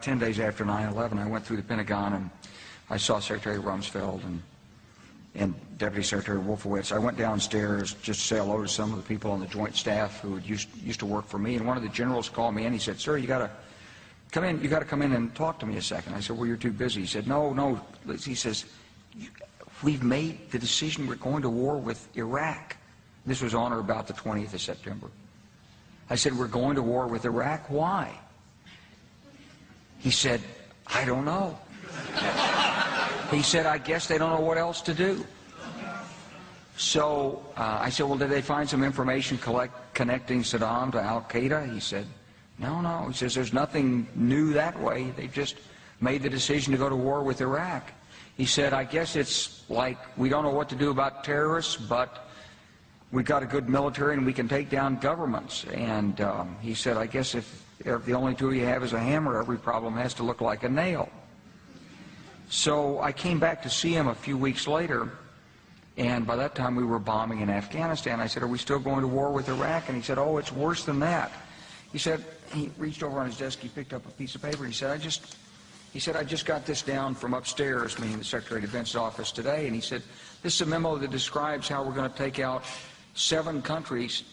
about 10 days after 9/11, I went through the Pentagon and I saw Secretary Rumsfeld and Deputy Secretary Wolfowitz. I went downstairs just to say hello to some of the people on the Joint Staff who had used to work for me, and one of the generals called me in. He said, "Sir, you got to come in. You got to come in and talk to me a second." I said, "Well, you're too busy." He said, "No." He says, "We've made the decision. We're going to war with Iraq." This was on or about the 20th of September. I said, "We're going to war with Iraq. Why?" He said, "I don't know." He said, "I guess they don't know what else to do." So I said, "Well, did they find some information connecting Saddam to Al-Qaeda?" He said, No. He says, "There's nothing new that way. They just made the decision to go to war with Iraq." He said, "I guess it's like we don't know what to do about terrorists, but we've got a good military and we can take down governments." And he said, "I guess if the only tool you have is a hammer, every problem has to look like a nail." So I came back to see him a few weeks later, and by that time we were bombing in Afghanistan. I said, "Are we still going to war with Iraq?" And he said, "Oh, it's worse than that." He said, he reached over on his desk, he picked up a piece of paper, he said, I just got this down from upstairs," meaning the Secretary of Defense's office today, and he said, "This is a memo that describes how we're going to take out 7 countries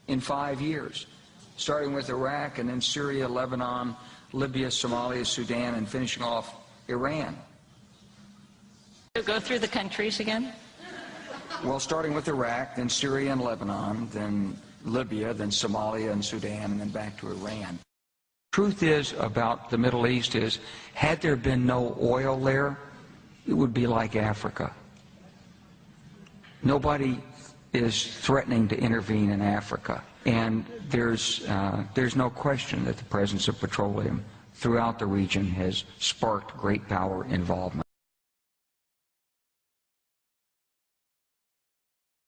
in 5 years, starting with Iraq and then Syria, Lebanon, Libya, Somalia, Sudan, and finishing off Iran." So go through the countries again? Well, starting with Iraq, then Syria and Lebanon, then Libya, then Somalia and Sudan, and then back to Iran. Truth is about the Middle East is, had there been no oil there, it would be like Africa. Nobody is threatening to intervene in Africa, and there's no question that the presence of petroleum throughout the region has sparked great power involvement.